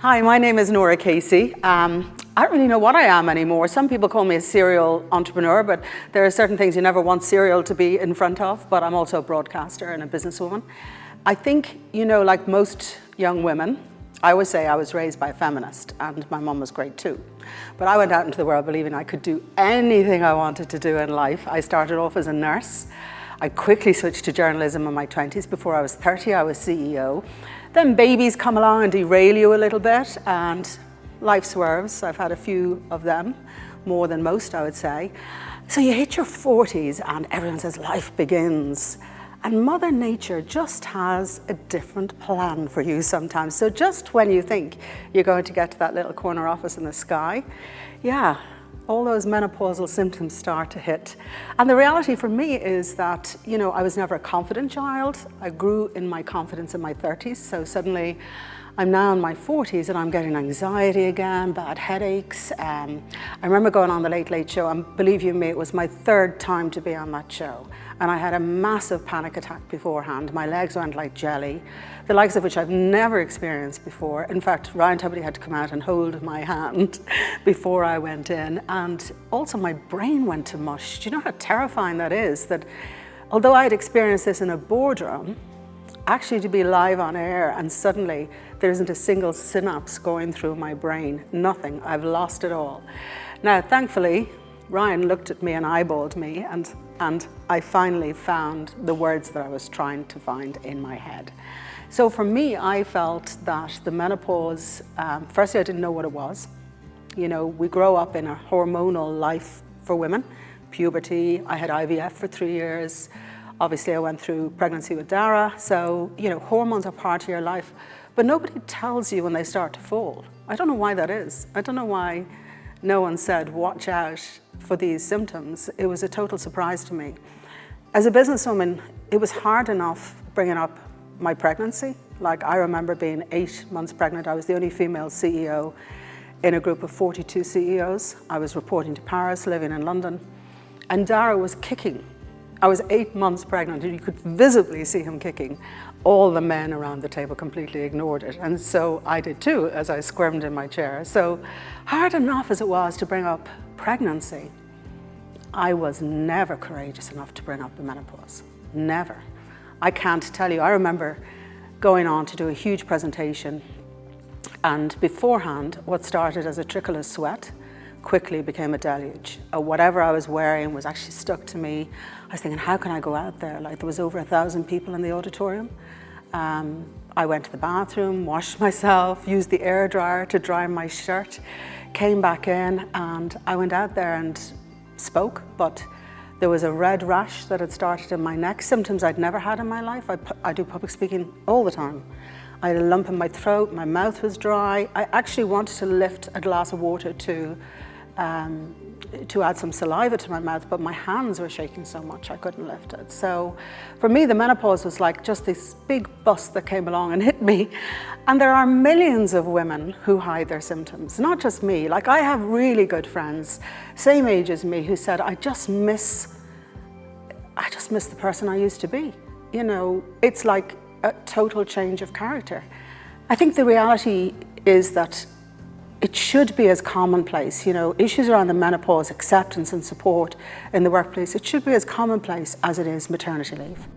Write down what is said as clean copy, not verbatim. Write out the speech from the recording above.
Hi, my name is Norah Casey. I don't really know what I am anymore. Some people call me a serial entrepreneur, but there are certain things you never want serial to be in front of, but I'm also a broadcaster and a businesswoman. I think, like most young women, I always say I was raised by a feminist, and my mum was great too. But I went out into the world believing I could do anything I wanted to do in life. I started off as a nurse. I quickly switched to journalism in my 20s. Before I was 30, I was CEO. Then babies come along and derail you a little bit, and life swerves. I've had a few of them, more than most, I would say. So you hit your 40s and everyone says life begins. And Mother Nature just has a different plan for you sometimes. So just when you think you're going to get to that little corner office in the sky, all those menopausal symptoms start to hit. And the reality for me is that, I was never a confident child. I grew in my confidence in my 30s. So suddenly I'm now in my 40s and I'm getting anxiety again, bad headaches. I remember going on the Late Late Show, and believe you me, it was my third time to be on that show. And I had a massive panic attack beforehand. My legs went like jelly, the likes of which I've never experienced before. In fact, Ryan Tubridy had to come out and hold my hand before I went in. And also my brain went to mush. Do you know how terrifying that is? That although I had experienced this in a boardroom, actually to be live on air and suddenly there isn't a single synapse going through my brain, nothing, I've lost it all. Now, thankfully, Ryan looked at me and eyeballed me, and I finally found the words that I was trying to find in my head. So for me, I felt that the menopause, firstly, I didn't know what it was. We grow up in a hormonal life for women, puberty. I had IVF for 3 years. Obviously, I went through pregnancy with Dara. So, hormones are part of your life, but nobody tells you when they start to fall. I don't know why that is. I don't know why no one said, watch out for these symptoms. It was a total surprise to me. As a businesswoman, it was hard enough bringing up my pregnancy. Like, I remember being 8 months pregnant. I was the only female CEO in a group of 42 CEOs. I was reporting to Paris, living in London, and Dara was kicking. I was 8 months pregnant and you could visibly see him kicking. All the men around the table completely ignored it. And so I did too, as I squirmed in my chair. So hard enough as it was to bring up pregnancy, I was never courageous enough to bring up the menopause. Never. I can't tell you. I remember going on to do a huge presentation, and beforehand, what started as a trickle of sweat quickly became a deluge. Whatever I was wearing was actually stuck to me. I was thinking, how can I go out there? Like, there was over 1,000 people in the auditorium. I went to the bathroom, washed myself, used the air dryer to dry my shirt, came back in, and I went out there and spoke, but there was a red rash that had started in my neck, symptoms I'd never had in my life. I do public speaking all the time. I had a lump in my throat, my mouth was dry. I actually wanted to lift a glass of water to add some saliva to my mouth, but my hands were shaking so much I couldn't lift it. So for me, the menopause was like just this big bus that came along and hit me. And there are millions of women who hide their symptoms, not just me. Like, I have really good friends, same age as me, who said, I just miss the person I used to be. It's like a total change of character. I think the reality is that it should be as commonplace, issues around the menopause, acceptance and support in the workplace, it should be as commonplace as it is maternity leave.